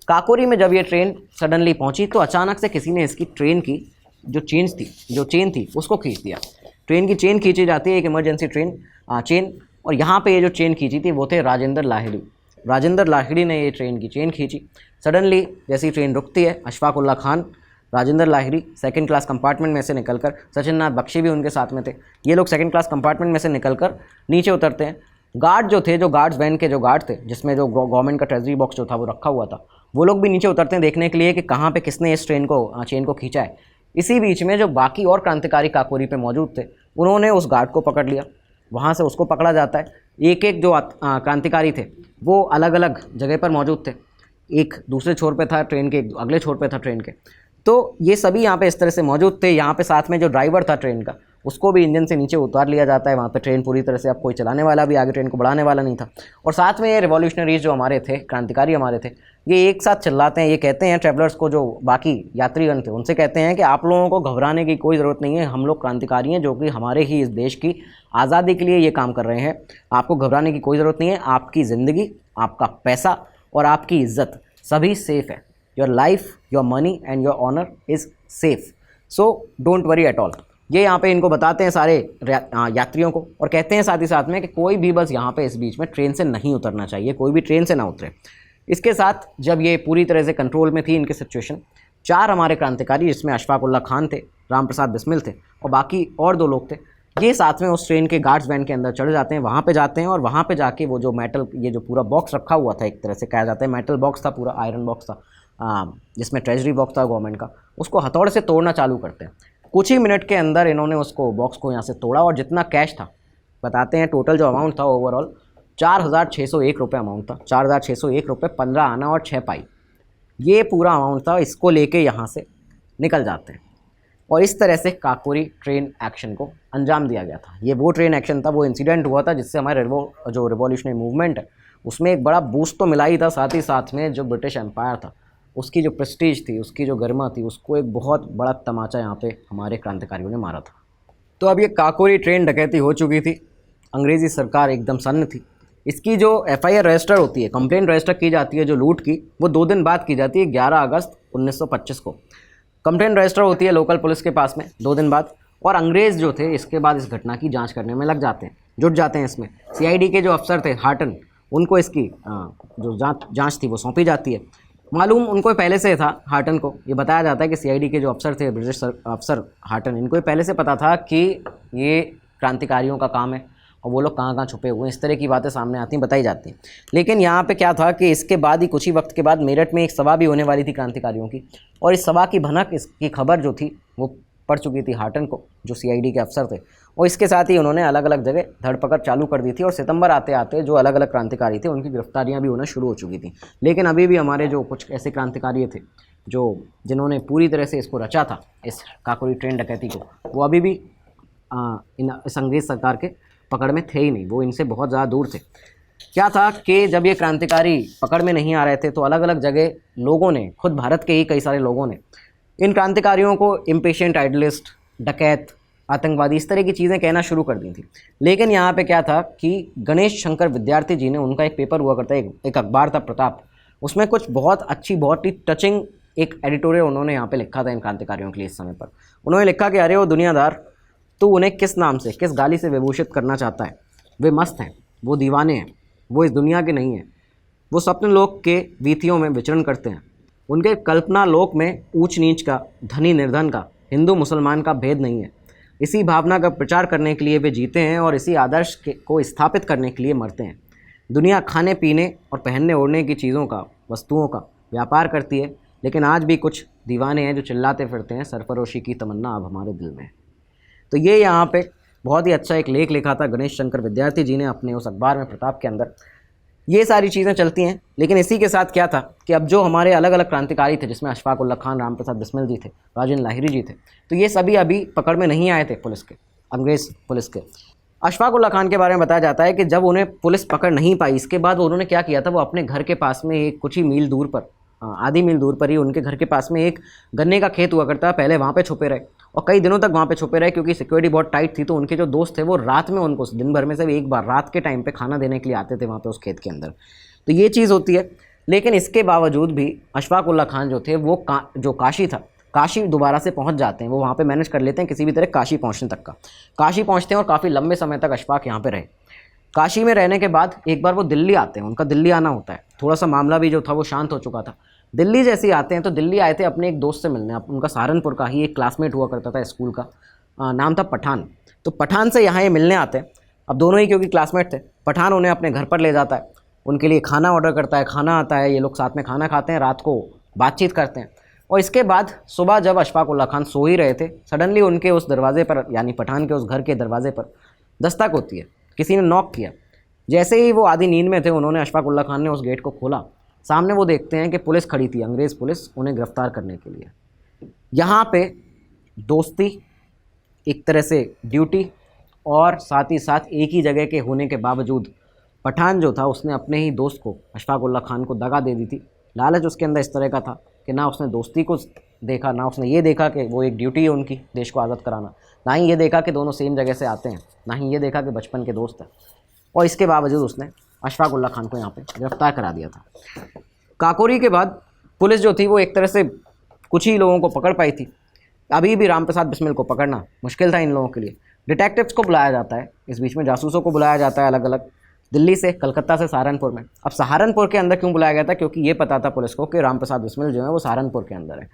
काकोरी में जब ये ट्रेन सडनली पहुँची तो अचानक से किसी ने इसकी ट्रेन की जो चेन थी उसको खींच दिया। ट्रेन की चेन खींची जाती है, एक इमरजेंसी चेन, और यहाँ पे ये जो चेन खींची थी वो थे राजेंद्र लाहिड़ी ने ये ट्रेन की चेन खींची। सडनली जैसी ट्रेन रुकती है, Ashfaq Ullah Khan, Rajendra Lahiri second class compartment में से निकलकर, सचिन नाथ बख्शी भी उनके साथ में थे, ये लोग सेकंड क्लास कंपार्टमेंट में से निकलकर नीचे उतरते हैं। गार्ड जो थे, जो गार्ड्स वैन के जो गार्ड थे, जिसमें जो गवर्नमेंट का ट्रेजरी बॉक्स जो था वो रखा हुआ था, वो लोग भी नीचे उतरते हैं देखने के लिए कि कहाँ पे किसने इस चेन को खींचा है। इसी बीच में जो बाकी और क्रांतिकारी काकोरी पे मौजूद थे, उन्होंने उस गार्ड को पकड़ लिया। वहाँ से उसको पकड़ा जाता है। एक एक जो क्रांतिकारी थे वो अलग अलग जगह पर मौजूद थे। एक दूसरे छोर पे था ट्रेन के, एक अगले छोर पे था ट्रेन के। तो ये सभी यहाँ पे इस तरह से मौजूद थे। यहाँ पे साथ में जो ड्राइवर था ट्रेन का, उसको भी इंजन से नीचे उतार लिया जाता है। वहाँ पे ट्रेन पूरी तरह से, अब कोई चलाने वाला भी आगे ट्रेन को बढ़ाने वाला नहीं था। और साथ में ये रिवॉल्यूशनरीज जो हमारे थे, क्रांतिकारी हमारे थे, ये एक साथ चिल्लाते हैं, ये कहते हैं ट्रेवलर्स को, जो बाकी यात्रीगण थे उनसे कहते हैं कि आप लोगों को घबराने की कोई ज़रूरत नहीं है, हम लोग क्रांतिकारी हैं जो कि हमारे ही इस देश की आज़ादी के लिए ये काम कर रहे हैं। आपको घबराने की कोई ज़रूरत नहीं है। आपकी ज़िंदगी, आपका पैसा और आपकी इज्जत सभी सेफ़ है। Your life, your money and your honour is safe, so don't worry at all. ये यहाँ पे इनको बताते हैं सारे यात्रियों को, और कहते हैं साथ ही साथ में कि कोई भी बस यहाँ पे इस बीच में ट्रेन से नहीं उतरना चाहिए, कोई भी ट्रेन से ना उतरे। इसके साथ जब ये पूरी तरह से कंट्रोल में थी इनकी सिचुएशन, 4 हमारे क्रांतिकारी, जिसमें अशफाक उल्लाह खान थे, राम प्रसाद बिस्मिल थे और बाकी और 2 लोग थे, ये साथ में उस ट्रेन के गार्ड्स वैन के अंदर चढ़ जाते हैं। वहाँ पे जाते हैं और वहाँ पे जाके वो जो मेटल, ये जो पूरा बॉक्स रखा हुआ था, एक तरह से कहा जाता है मेटल बॉक्स था, पूरा आयरन बॉक्स था, जिसमें ट्रेजरी बॉक्स था गवर्नमेंट का, उसको हथौड़े से तोड़ना चालू करते हैं। कुछ ही मिनट के अंदर इन्होंने उसको, बॉक्स को यहाँ से तोड़ा, और जितना कैश था, बताते हैं टोटल जो अमाउंट था ओवरऑल 4,601 रुपये अमाउंट था। 4,601 रुपये, 15 आना और 6 पाई, ये पूरा अमाउंट था। इसको लेके यहाँ से निकल जाते हैं और इस तरह से काकोरी ट्रेन एक्शन को अंजाम दिया गया था। ये वो ट्रेन एक्शन था, वो इंसिडेंट हुआ था जिससे हमारे जो रिवॉल्यूशनरी मूवमेंट है उसमें एक बड़ा बूस्ट तो मिला ही था, साथ ही साथ में जो ब्रिटिश एम्पायर था उसकी जो प्रेस्टीज थी, उसकी जो गरिमा थी, उसको एक बहुत बड़ा तमाचा यहाँ पे हमारे क्रांतिकारियों ने मारा था। तो अब ये काकोरी ट्रेन डकैती हो चुकी थी, अंग्रेज़ी सरकार एकदम सन्न थी। इसकी जो FIR रजिस्टर होती है, कंप्लेंट रजिस्टर की जाती है जो लूट की, वो 2 दिन बाद की जाती है, 11 अगस्त 1925 को। कंप्लेंट रजिस्टर होती है लोकल पुलिस के पास में 2 दिन बाद, और अंग्रेज़ जो थे इसके बाद इस घटना की जाँच करने में लग जाते हैं, जुट जाते हैं इसमें। CID के जो अफसर थे हार्टन, उनको इसकी जो जाँच थी वो सौंपी जाती है। मालूम उनको पहले से था, हार्टन को ये बताया जाता है कि CID के जो अफसर थे, ब्रिटिश अफसर हार्टन, इनको पहले से पता था कि ये क्रांतिकारियों का काम है और वो लोग कहाँ कहाँ छुपे हुए हैं, इस तरह की बातें सामने आती बताई जाती हैं। लेकिन यहाँ पे क्या था कि इसके बाद ही कुछ ही वक्त के बाद मेरठ में एक सभा भी होने वाली थी क्रांतिकारियों की, और इस सभा की भनक, इसकी खबर जो थी वो पड़ चुकी थी हार्टन को, जो CID के अफसर थे, और इसके साथ ही उन्होंने अलग अलग जगह धरपकड़ चालू कर दी थी। और सितंबर आते आते जो अलग अलग क्रांतिकारी थे उनकी गिरफ्तारियां भी होना शुरू हो चुकी थी। लेकिन अभी भी हमारे जो कुछ ऐसे क्रांतिकारी थे जिन्होंने पूरी तरह से इसको रचा था, इस काकोरी ट्रेन डकैती को, वो अभी भी इस अंग्रेज़ सरकार के पकड़ में थे ही नहीं, वो इनसे बहुत ज़्यादा दूर थे। क्या था कि जब ये क्रांतिकारी पकड़ में नहीं आ रहे थे तो अलग अलग जगह लोगों ने, खुद भारत के ही कई सारे लोगों ने इन क्रांतिकारियों को इम्पेशेंट आइडलिस्ट, डकैत, आतंकवादी, इस तरह की चीज़ें कहना शुरू कर दी थी। लेकिन यहाँ पे क्या था कि गणेश शंकर विद्यार्थी जी ने, उनका एक पेपर हुआ करता है, एक अखबार था प्रताप, उसमें कुछ बहुत अच्छी, बहुत ही टचिंग एक एडिटोरियल उन्होंने यहाँ पे लिखा था इन क्रांतिकारियों के लिए। इस समय पर उन्होंने लिखा कि अरे वो दुनियादार, तो उन्हें किस नाम से, किस गाली से विभूषित करना चाहता है? वे मस्त हैं, वो दीवाने हैं, वो इस दुनिया के नहीं हैं, वो स्वप्न लोक के वीथियों में विचरण करते हैं। उनके कल्पना लोक में ऊंच नीच का, धनी निर्धन का, हिंदू मुसलमान का भेद नहीं है। इसी भावना का प्रचार करने के लिए वे जीते हैं और इसी आदर्श को स्थापित करने के लिए मरते हैं। दुनिया खाने पीने और पहनने ओढ़ने की चीज़ों का, वस्तुओं का व्यापार करती है, लेकिन आज भी कुछ दीवाने हैं जो चिल्लाते फिरते हैं, सरफरोशी की तमन्ना अब हमारे दिल में है। तो ये यहाँ पे बहुत ही अच्छा एक लेख लिखा था गणेश शंकर विद्यार्थी जी ने अपने उस अखबार में, प्रताप के अंदर। ये सारी चीज़ें चलती हैं, लेकिन इसी के साथ क्या था कि अब जो हमारे अलग अलग क्रांतिकारी थे, जिसमें अशफाक उल्लाह खान, राम प्रसाद बिस्मिल जी थे, राजेंद्र लाहिरी जी थे, तो ये सभी अभी पकड़ में नहीं आए थे पुलिस के, अंग्रेज़ पुलिस के। अशफाक उल्लाह खान के बारे में बताया जाता है कि जब उन्हें पुलिस पकड़ नहीं पाई, इसके बाद उन्होंने क्या किया था, वो अपने घर के पास में एक कुछ ही मील दूर पर, आधी मील दूर पर ही उनके घर के पास में एक गन्ने का खेत हुआ करता है, पहले वहाँ पे छुपे रहे और कई दिनों तक वहाँ पे छुपे रहे, क्योंकि सिक्योरिटी बहुत टाइट थी। तो उनके जो दोस्त थे वो रात में उनको, दिन भर में से एक बार रात के टाइम पे खाना देने के लिए आते थे वहाँ पे उस खेत के अंदर। तो ये चीज़ होती है। लेकिन इसके बावजूद भी अशफाक उल्लाह खान जो थे वो जो काशी था, काशी दोबारा से पहुँच जाते हैं, वो वहाँ पर मैनेज कर लेते हैं किसी भी तरह काशी पहुँचने तक का। काशी पहुँचते हैं और काफ़ी लंबे समय तक अशफाक यहाँ पर रहे। काशी में रहने के बाद एक बार वो दिल्ली आते हैं, उनका दिल्ली आना होता है, थोड़ा सा मामला भी जो था वो शांत हो चुका था। दिल्ली जैसे ही आते हैं तो दिल्ली आए थे अपने एक दोस्त से मिलने, उनका सहारनपुर का ही एक क्लासमेट हुआ करता था स्कूल का, नाम था पठान। तो पठान से यहाँ ये मिलने आते हैं। अब दोनों ही क्योंकि क्लासमेट थे, पठान उन्हें अपने घर पर ले जाता है उनके लिए खाना ऑर्डर करता है, खाना आता है, ये लोग साथ में खाना खाते हैं, रात को बातचीत करते हैं। और इसके बाद सुबह जब अशफाक उल्ला खान सो ही रहे थे, सडनली उनके उस दरवाजे पर, यानी पठान के उस घर के दरवाजे पर दस्तक होती है, किसी ने नॉक किया। जैसे ही वो आधी नींद में थे, उन्होंने, अशफाक उल्ला खान ने उस गेट को खोला। सामने वो देखते हैं कि पुलिस खड़ी थी, अंग्रेज़ पुलिस, उन्हें गिरफ्तार करने के लिए। यहाँ पे दोस्ती, एक तरह से ड्यूटी, और साथ ही साथ एक ही जगह के होने के बावजूद पठान जो था उसने अपने ही दोस्त को, अशफाक उल्ला खान को, दगा दे दी थी। लालच उसके अंदर इस तरह का था कि ना उसने दोस्ती को देखा, ना उसने ये देखा कि वो एक ड्यूटी है उनकी देश को आज़ाद कराना, ना ही ये देखा कि दोनों सेम जगह से आते हैं, ना ही ये देखा कि बचपन के दोस्त हैं। और इसके बावजूद उसने अशफाक उल्ला खान को यहाँ पे गिरफ्तार करा दिया था। काकोरी के बाद पुलिस जो थी वो एक तरह से कुछ ही लोगों को पकड़ पाई थी। अभी भी रामप्रसाद बिस्मिल को पकड़ना मुश्किल था इन लोगों के लिए। डिटेक्टिव्स को बुलाया जाता है, इस बीच में जासूसों को बुलाया जाता है अलग अलग, दिल्ली से, कलकत्ता से, सहारनपुर में। अब सहारनपुर के अंदर क्यों बुलाया गया था? क्योंकि ये पता था पुलिस को कि रामप्रसाद बिस्मिल जो है वो सहारनपुर के अंदर है।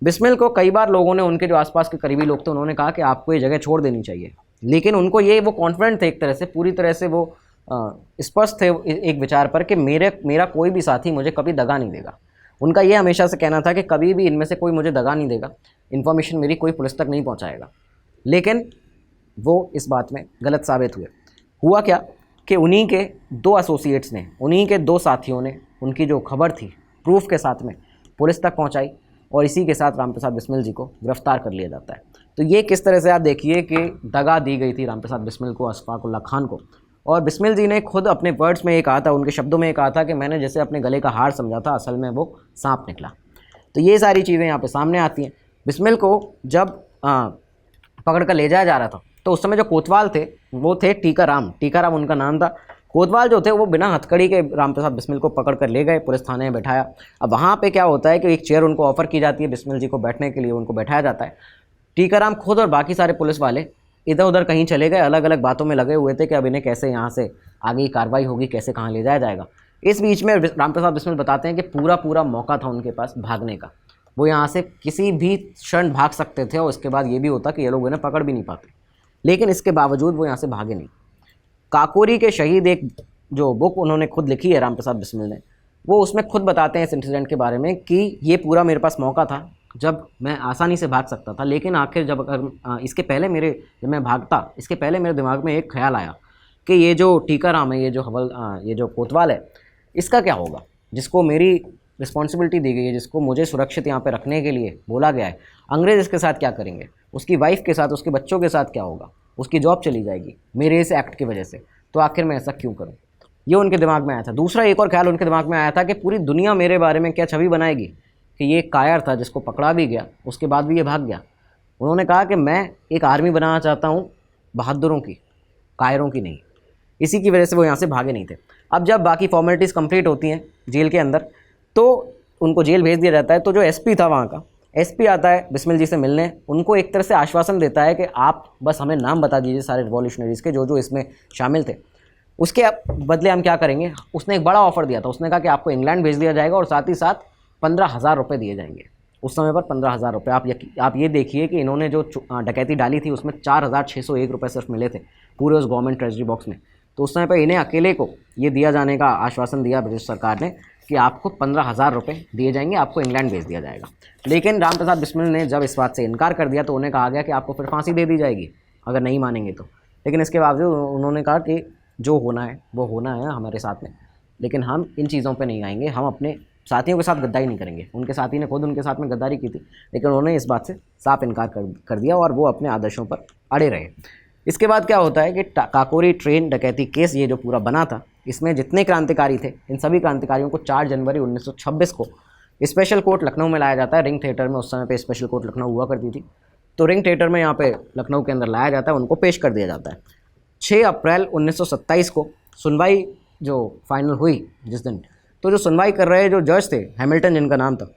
बिस्मिल को कई बार लोगों ने, उनके जो आसपास के करीबी लोग थे, उन्होंने कहा कि आपको ये जगह छोड़ देनी चाहिए, लेकिन उनको ये, वो कॉन्फिडेंट थे एक तरह से, पूरी तरह से वो स्पष्ट थे एक विचार पर कि मेरा कोई भी साथी मुझे कभी दगा नहीं देगा। उनका ये हमेशा से कहना था कि कभी भी इनमें से कोई मुझे दगा नहीं देगा, इन्फॉर्मेशन मेरी कोई पुलिस तक नहीं पहुंचाएगा। लेकिन वो इस बात में गलत साबित हुए। हुआ क्या कि उन्हीं के 2 एसोसिएट्स ने, उन्हीं के 2 साथियों ने उनकी जो खबर थी प्रूफ के साथ में पुलिस तक पहुंचाई, और इसी के साथ रामप्रसाद बिस्मिल जी को गिरफ्तार कर लिया जाता है। तो ये किस तरह से आप देखिए कि दगा दी गई थी रामप्रसाद बिस्मिल को, अशफाक उल्ला खान को। और बिस्मिल जी ने खुद अपने वर्ड्स में ये कहा था, उनके शब्दों में ये कहा था कि मैंने जैसे अपने गले का हार समझा था, असल में वो सांप निकला। तो ये सारी चीज़ें यहाँ पे सामने आती हैं। बिस्मिल को जब पकड़ कर ले जाया जा रहा था, तो उस समय जो कोतवाल थे वो थे टीकाराम उनका नाम था। कोतवाल जो थे वो बिना हथकड़ी के रामप्रसाद बिस्मिल को पकड़ कर ले गए, पुलिस थाने में बैठाया। अब वहाँ पे क्या होता है कि एक चेयर उनको ऑफ़र की जाती है, बिस्मिल जी को बैठने के लिए उनको बैठाया जाता है। टीकाराम खुद और बाकी सारे पुलिस वाले इधर उधर कहीं चले गए, अलग अलग बातों में लगे हुए थे कि अब इन्हें कैसे यहाँ से आगे की कार्रवाई होगी, कैसे कहाँ ले जाया जाएगा। इस बीच में रामप्रसाद बिस्मिल बताते हैं कि पूरा मौका था उनके पास भागने का। वो यहाँ से किसी भी क्षण भाग सकते थे, और उसके बाद ये भी होता कि ये लोग इन्हें पकड़ भी नहीं पाते, लेकिन इसके बावजूद वो यहाँ से भागे नहीं। काकोरी के शहीद, एक जो बुक उन्होंने खुद लिखी है रामप्रसाद बिस्मिल ने, वो उसमें खुद बताते हैं इस इंसिडेंट के बारे में कि ये पूरा मेरे पास मौका था जब मैं आसानी से भाग सकता था, लेकिन आखिर इसके पहले जब मैं भागता, इसके पहले मेरे दिमाग में एक ख्याल आया कि ये जो टीकाराम है, ये जो कोतवाल है, इसका क्या होगा, जिसको मेरी रिस्पॉन्सिबिलिटी दी गई है, जिसको मुझे सुरक्षित यहाँ पे रखने के लिए बोला गया है, अंग्रेज़ इसके साथ क्या करेंगे, उसकी वाइफ के साथ, उसके बच्चों के साथ क्या होगा, उसकी जॉब चली जाएगी मेरे इस एक्ट की वजह से, तो आखिर मैं ऐसा क्यों करूँ। ये उनके दिमाग में आया था। दूसरा एक और ख्याल उनके दिमाग में आया था कि पूरी दुनिया मेरे बारे में क्या छवि बनाएगी कि ये कायर था जिसको पकड़ा भी गया, उसके बाद भी ये भाग गया। उन्होंने कहा कि मैं एक आर्मी बनाना चाहता हूँ बहादुरों की, कायरों की नहीं। इसी की वजह से वो यहाँ से भागे नहीं थे। अब जब बाकी फॉर्मेलिटीज़ कंप्लीट होती हैं जेल के अंदर, तो उनको जेल भेज दिया जाता है। तो जो एसपी था वहाँ का, एसपी आता है बिस्मिल जी से मिलने, उनको एक तरह से आश्वासन देता है कि आप बस हमें नाम बता दीजिए सारे रिवॉल्यूशनरीज़ के जो इसमें शामिल थे, उसके बदले हम क्या करेंगे। उसने एक बड़ा ऑफ़र दिया था, उसने कहा कि आपको इंग्लैंड भेज दिया जाएगा और साथ ही साथ 15,000 रुपये दिए जाएंगे। उस समय पर 15,000 रुपये, आप ये देखिए कि इन्होंने जो डकैती डाली थी उसमें 4,601 रुपये सिर्फ मिले थे पूरे उस गवर्नमेंट ट्रेजरी बॉक्स में। तो उस समय पर इन्हें अकेले को ये दिया जाने का आश्वासन दिया ब्रिटिश सरकार ने कि आपको 15,000 रुपये दिए जाएंगे, आपको इंग्लैंड भेज दिया जाएगा। लेकिन रामप्रसाद बिस्मिल ने जब इस बात से इनकार कर दिया तो उन्हें कहा गया कि आपको फिर फांसी दे दी जाएगी अगर नहीं मानेंगे तो। लेकिन इसके बावजूद उन्होंने कहा कि जो होना है वो होना है हमारे साथ में, लेकिन हम इन चीज़ों पे नहीं आएंगे, हम अपने साथियों के साथ गद्दारी नहीं करेंगे। उनके साथी ने खुद उनके साथ में गद्दारी की थी, लेकिन उन्होंने इस बात से साफ इनकार कर दिया और वो अपने आदर्शों पर अड़े रहे। इसके बाद क्या होता है कि काकोरी ट्रेन डकैती केस ये जो पूरा बना था, इसमें जितने क्रांतिकारी थे, इन सभी क्रांतिकारियों को 4 जनवरी 1926 को स्पेशल कोर्ट लखनऊ में लाया जाता है। रिंग थिएटर में उस समय पे स्पेशल कोर्ट लखनऊ हुआ करती थी, तो रिंग थिएटर में यहाँ पे लखनऊ के अंदर लाया जाता है, उनको पेश कर दिया जाता है। 6 अप्रैल 1927 को सुनवाई जो फाइनल हुई जिस दिन, तो जो सुनवाई कर रहे जो जज थे, हैमिल्टन जिनका नाम था,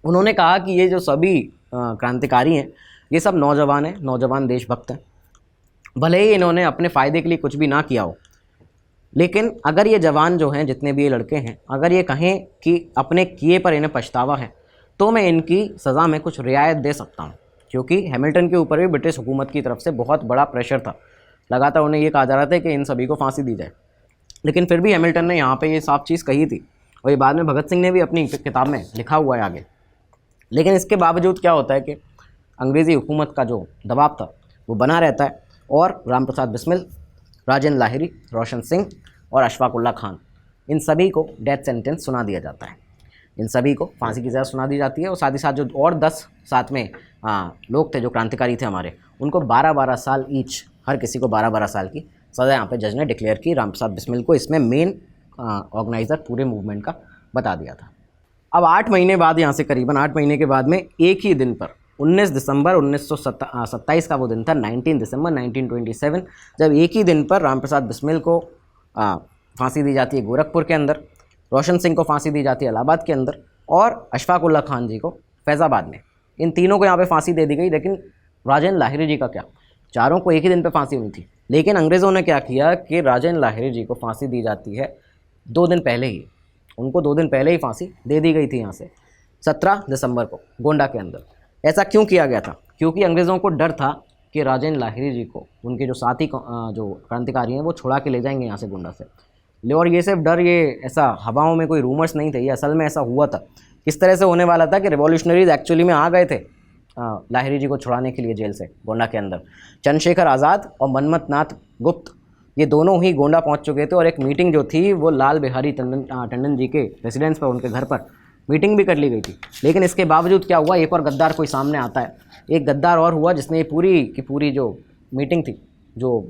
उन्होंने कहा कि ये जो सभी क्रांतिकारी हैं ये सब नौजवान हैं, नौजवान देशभक्त हैं। भले ही इन्होंने अपने फ़ायदे के लिए कुछ भी ना किया हो, लेकिन अगर ये जवान जो हैं, जितने भी ये लड़के हैं, अगर ये कहें कि अपने किए पर इन्हें पछतावा है, तो मैं इनकी सज़ा में कुछ रियायत दे सकता हूँ। क्योंकि हैमिल्टन के ऊपर भी ब्रिटिश हुकूमत की तरफ से बहुत बड़ा प्रेशर था, लगातार उन्हें ये कहा जा रहा था कि इन सभी को फांसी दी जाए। लेकिन फिर भी हैमिल्टन ने यहाँ पे ये साफ चीज़ कही थी, और ये बाद में भगत सिंह ने भी अपनी किताब में लिखा हुआ है आगे। लेकिन इसके बावजूद क्या होता है कि अंग्रेज़ी हुकूमत का जो दबाव था वो बना रहता है, और राम प्रसाद बिस्मिल, राजेंद्र लाहिरी, रोशन सिंह और अशफाक उल्लाह खान, इन सभी को डेथ सेंटेंस सुना दिया जाता है। इन सभी को फांसी की सज़ा सुना दी जाती है, और साथ ही साथ जो और 10 साथ में लोग थे जो क्रांतिकारी थे हमारे, उनको 12-12 साल ईच, हर किसी को 12-12 साल की सज़ा यहाँ पे जज ने डिक्लेयर की। राम प्रसाद बिस्मिल को इसमें मेन ऑर्गेनाइज़र पूरे मूवमेंट का बता दिया था। अब 8 महीने बाद, यहाँ से करीबन 8 महीने के बाद में एक ही दिन पर 19 दिसंबर 1927 का वो दिन था, 19 दिसंबर 1927, जब एक ही दिन पर राम प्रसाद बिस्मिल को फांसी दी जाती है गोरखपुर के अंदर, रोशन सिंह को फांसी दी जाती है इलाहाबाद के अंदर, और अशफाक उल्लाह खान जी को फैज़ाबाद में। इन तीनों को यहाँ पे फांसी दे दी गई। लेकिन राजेंद्र लाहिरी जी का क्या, चारों को एक ही दिन पे फांसी हुई थी। लेकिन अंग्रेज़ों ने क्या किया कि राजेंद्र लाहिरी जी को फांसी दी जाती है 2 दिन पहले ही, उनको 2 दिन पहले ही फांसी दे दी गई थी यहाँ से, 17 दिसंबर को गोंडा के अंदर। ऐसा क्यों किया गया था? क्योंकि अंग्रेज़ों को डर था कि राजेंद्र लाहिरी जी को उनके जो साथी जो क्रांतिकारी हैं वो छुड़ा के ले जाएंगे यहाँ से गोंडा से। और ये सिर्फ डर, ये ऐसा हवाओं में कोई रूमर्स नहीं थे, ये असल में ऐसा हुआ था। किस तरह से होने वाला था कि रिवॉल्यूशनरीज एक्चुअली में आ गए थे लाहिरी जी को छुड़ाने के लिए जेल से गोंडा के अंदर। चंद्रशेखर आज़ाद और मनमथ नाथ गुप्त, ये दोनों ही गोंडा पहुंच चुके थे, और एक मीटिंग जो थी वो लाल बिहारी टंडन जी के रेसिडेंस पर, उनके घर पर मीटिंग भी कर ली गई थी। लेकिन इसके बावजूद क्या हुआ, एक और गद्दार कोई सामने आता है, एक गद्दार और हुआ जिसने पूरी की पूरी जो मीटिंग थी, जो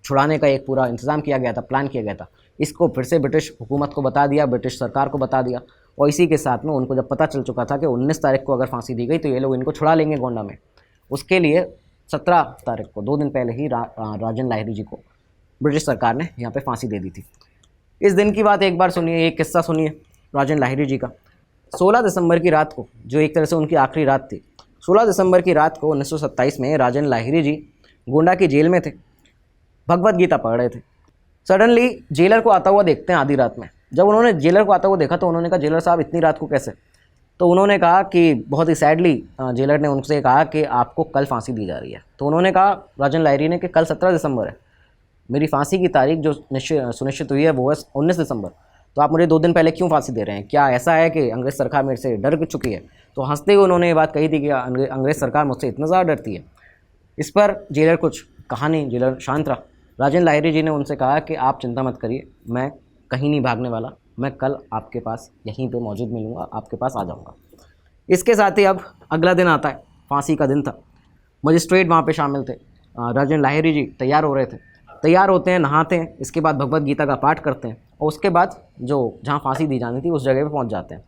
छुड़ाने का एक पूरा इंतज़ाम किया गया था, प्लान किया गया था, इसको फिर से ब्रिटिश हुकूमत को बता दिया, ब्रिटिश सरकार को बता दिया। और इसी के साथ में उनको जब पता चल चुका था कि 19 तारीख को अगर फांसी दी गई तो ये लोग इनको छुड़ा लेंगे गोंडा में, उसके लिए 17 तारीख को 2 दिन पहले ही राजेंद्र लाहिरी जी को ब्रिटिश सरकार ने यहाँ पे फांसी दे दी थी। इस दिन की बात एक बार सुनिए, एक किस्सा सुनिए राजेंद्र लाहिरी जी का। 16 दिसंबर की रात को, जो एक तरह से उनकी आखिरी रात थी, 16 दिसंबर की रात को 1927 में राजेंद्र लाहिरी जी गोंडा की जेल में थे, भगवत गीता पढ़ रहे थे। सडनली जेलर को आता हुआ देखते हैं आधी रात में। जब उन्होंने जेलर को आता हुआ देखा तो उन्होंने कहा, जेलर साहब इतनी रात को कैसे? तो उन्होंने कहा कि बहुत ही सैडली जेलर ने उनसे कहा कि आपको कल फांसी दी जा रही है। तो उन्होंने कहा राजेंद्र लाहिरी ने कि कल 17 दिसंबर है, मेरी फांसी की तारीख जो सुनिश्चित हुई है वो है 19 दिसंबर, तो आप मुझे 2 दिन पहले क्यों फांसी दे रहे हैं? क्या ऐसा है कि अंग्रेज़ सरकार मेरे से डर चुकी है? तो हंसते हुए उन्होंने ये बात कही थी कि अंग्रेज़ सरकार मुझसे इतना ज़्यादा डरती है। इस पर जेलर कुछ कहा नहीं, जेलर शांत रहा। राजेंद्र लाहिरी जी ने उनसे कहा कि आप चिंता मत करिए, मैं कहीं नहीं भागने वाला, मैं कल आपके पास यहीं पे मौजूद मिलूँगा, आपके पास आ जाऊँगा। इसके साथ ही अब अगला दिन आता है, फांसी का दिन था। मजिस्ट्रेट वहाँ पे शामिल थे। राजेंद्र लाहिरी जी तैयार हो रहे थे, तैयार होते हैं, नहाते हैं, इसके बाद भगवत गीता का पाठ करते हैं, और उसके बाद जो जहाँ फांसी दी जानी थी उस जगह पर पहुँच जाते हैं।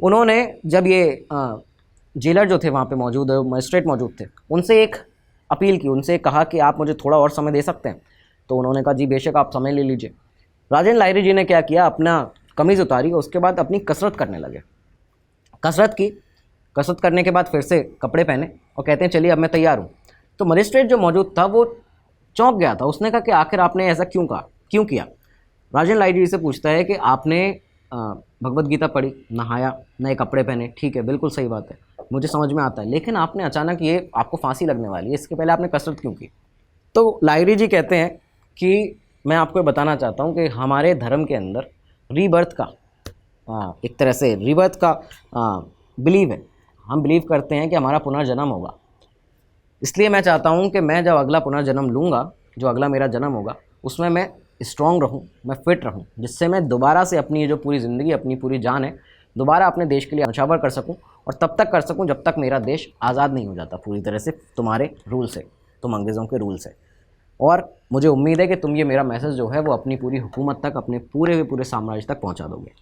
उन्होंने जब ये जेलर जो थे वहाँ पे मौजूद, मजिस्ट्रेट मौजूद थे, उनसे एक अपील की, उनसे कहा कि आप मुझे थोड़ा और समय दे सकते हैं? तो उन्होंने कहा जी बेशक, आप समय ले लीजिए। राजेंद्र लाहिरी जी ने क्या किया, अपना कमीज़ उतारी, उसके बाद अपनी कसरत करने लगे। कसरत की, कसरत करने के बाद फिर से कपड़े पहने और कहते हैं चलिए अब मैं तैयार हूँ। तो मजिस्ट्रेट जो मौजूद था वो चौंक गया था। उसने कहा कि आखिर आपने ऐसा क्यों कहा, क्यों किया? राजेंद्र लाहिरी जी से पूछता है कि आपने भगवत गीता पढ़ी, नहाया, नए कपड़े पहने, ठीक है, बिल्कुल सही बात है, मुझे समझ में आता है, लेकिन आपने अचानक ये आपको फांसी लगने वाली है, इसके पहले आपने कसरत क्यों की? तो लाहिरी जी कहते हैं कि मैं आपको बताना चाहता हूँ कि हमारे धर्म के अंदर रीबर्थ का एक तरह से रीबर्थ का बिलीव है। हम बिलीव करते हैं कि हमारा पुनर्जन्म होगा, इसलिए मैं चाहता हूँ कि मैं जब अगला पुनर्जन्म लूँगा, जो अगला मेरा जन्म होगा, उसमें मैं स्ट्रॉन्ग रहूँ, मैं फिट रहूँ, जिससे मैं दोबारा से अपनी ये जो पूरी ज़िंदगी, अपनी पूरी जान है, दोबारा अपने देश के लिए न्यौछावर कर सकूँ, और तब तक कर सकूँ जब तक मेरा देश आज़ाद नहीं हो जाता पूरी तरह से तुम्हारे रूल से, तुम अंग्रेज़ों के रूल से। और मुझे उम्मीद है कि तुम ये मेरा मैसेज जो है वो अपनी पूरी हुकूमत तक, अपने पूरे के पूरे साम्राज्य तक पहुँचा दोगे।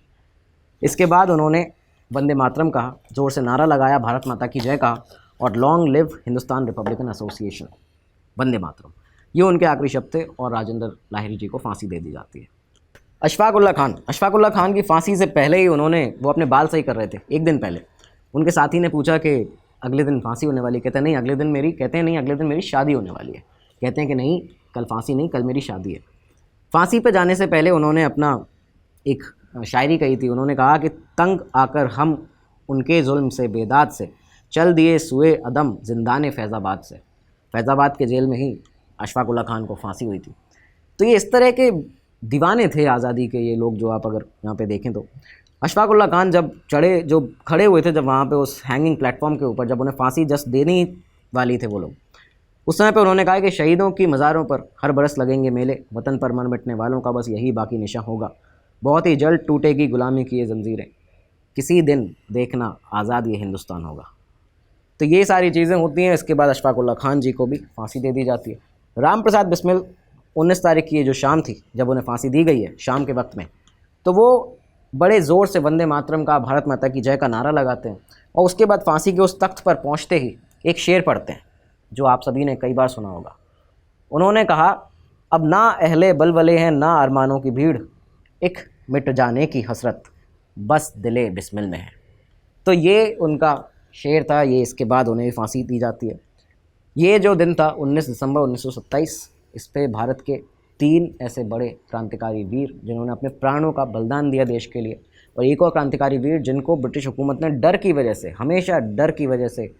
इसके बाद उन्होंने वंदे मातरम कहा, ज़ोर से नारा लगाया, भारत माता की जय कहा, और long live Hindustan Republican Association, Vande Mataram, ये उनके आखिरी शब्द थे। और राजेंद्र लाहिरी जी को फांसी दे दी जाती है। अशफाक उल्लाह खान की फांसी से पहले ही वो अपने बाल सही कर रहे थे। एक दिन पहले उनके साथी ने पूछा कि अगले दिन फांसी होने वाली? कहते हैं नहीं, अगले दिन मेरी शादी होने वाली है। कहते हैं कि नहीं, कल फांसी नहीं, कल मेरी शादी है। फांसी पे जाने से पहले उन्होंने अपना एक शायरी कही थी। उन्होंने कहा कि तंग आकर हम उनके जुल्म से, बेदाद से, चल दिए सुए अदम जिंदाने फैज़ाबाद से। फैज़ाबाद के जेल में ही अशफाक उल्लाह खान को फांसी हुई थी। तो ये इस तरह के दीवाने थे आज़ादी के ये लोग, जो आप अगर यहाँ पे देखें तो अशफाक उल्लाह खान जो खड़े हुए थे जब वहाँ पे उस हैंगिंग प्लेटफॉर्म के ऊपर, जब उन्हें फांसी जस्ट देनी वाली थे वो लोग, उस समय पे उन्होंने कहा कि शहीदों की मज़ारों पर हर बरस लगेंगे मेले, वतन पर मर मिटने वालों का बस यही बाकी निशा होगा, बहुत ही जल्द टूटेगी गुलामी की ये जंजीरें, किसी दिन देखना आज़ाद ये हिंदुस्तान होगा। तो ये सारी चीज़ें होती हैं। इसके बाद अशफाक उल्लाह खान जी को भी फांसी दे दी जाती है। राम प्रसाद बिस्मिल 19 तारीख की ये जो शाम थी जब उन्हें फांसी दी गई है, शाम के वक्त में, तो वो बड़े ज़ोर से वंदे मातरम का, भारत माता की जय का नारा लगाते हैं और उसके बाद फांसी के उस तख्त पर पहुंचते ही एक शेर पढ़ते हैं जो आप सभी ने कई बार सुना होगा। उन्होंने कहा, अब ना अहले बलवले हैं ना अरमानों की भीड़, एक मिट जाने की हसरत बस दिले बिस्मिल में है। तो ये उनका शेर था। ये इसके बाद उन्हें भी फांसी दी जाती है। ये जो दिन था 19 दिसंबर 1927, इस पे भारत के 3 ऐसे बड़े क्रांतिकारी वीर जिन्होंने अपने प्राणों का बलिदान दिया देश के लिए, और एक और क्रांतिकारी वीर जिनको ब्रिटिश हुकूमत ने डर की वजह से, हमेशा डर की वजह से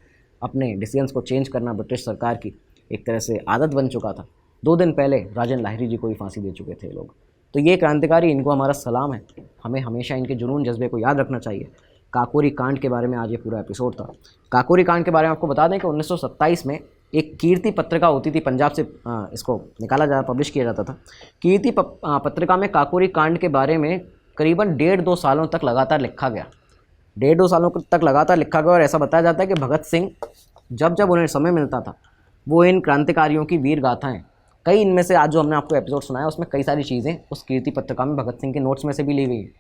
अपने डिसीजंस को चेंज करना ब्रिटिश सरकार की एक तरह से आदत बन चुका था। 2 दिन पहले राजन लाहिरी जी को भी फांसी दे चुके थे लोग। तो ये क्रांतिकारी, इनको हमारा सलाम है। हमें हमेशा इनके जुनून जज्बे को याद रखना चाहिए। काकोरी कांड के बारे में आज ये पूरा एपिसोड था। काकोरी कांड के बारे में आपको बता दें कि 1927 में एक कीर्ति पत्रिका होती थी, पंजाब से इसको निकाला जा पब्लिश किया जाता था। कीर्ति पत्रिका में काकोरी कांड के बारे में करीबन 1.5-2 सालों तक लगातार लिखा गया। 1.5-2 सालों तक लगातार लिखा गया और ऐसा बताया जाता है कि भगत सिंह जब जब उन्हें समय मिलता था वो इन क्रांतिकारियों की वीर गाथाएँ, कई इनमें से आज जो हमने आपको एपिसोड सुनाया उसमें कई सारी चीज़ें उस कीर्ति पत्रिका में भगत सिंह के नोट्स में से भी ली गई हैं।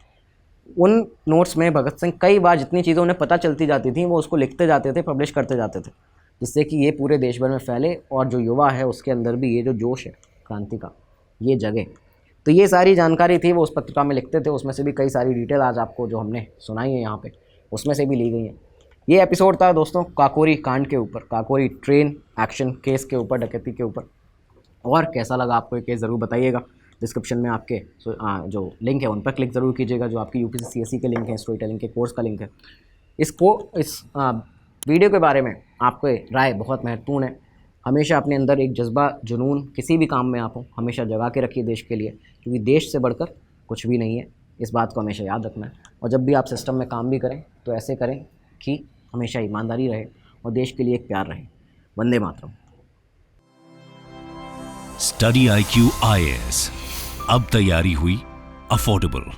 उन नोट्स में भगत सिंह कई बार जितनी चीज़ें उन्हें पता चलती जाती थी वो उसको लिखते जाते थे, पब्लिश करते जाते थे, जिससे कि ये पूरे देश भर में फैले और जो युवा है उसके अंदर भी ये जो जोश है क्रांति का ये जगह। तो ये सारी जानकारी थी वो उस पत्रिका में लिखते थे। उसमें से भी कई सारी डिटेल आज आपको जो हमने सुनाई है यहाँ पे उसमें से भी ली गई हैं। ये एपिसोड था दोस्तों काकोरी कांड के ऊपर, काकोरी ट्रेन एक्शन केस के ऊपर, डकैती के ऊपर। और कैसा लगा आपको ये केस ज़रूर बताइएगा। डिस्क्रिप्शन में आपके जो लिंक है उन पर क्लिक ज़रूर कीजिएगा, जो आपकी यूपीएससी सीएससी के लिंक है, स्टोरी टेलिंग के कोर्स का लिंक है। इस वीडियो के बारे में आपको राय बहुत महत्वपूर्ण है। हमेशा अपने अंदर एक जज्बा, जुनून, किसी भी काम में आप हो हमेशा जगा के रखिए देश के लिए, क्योंकि देश से बढ़कर कुछ भी नहीं है। इस बात को हमेशा याद रखना है। और जब भी आप सिस्टम में काम भी करें तो ऐसे करें कि हमेशा ईमानदारी रहे और देश के लिए एक प्यार रहे। Vande Mataram. Study IQ IAS, अब तैयारी हुई अफोर्डेबल।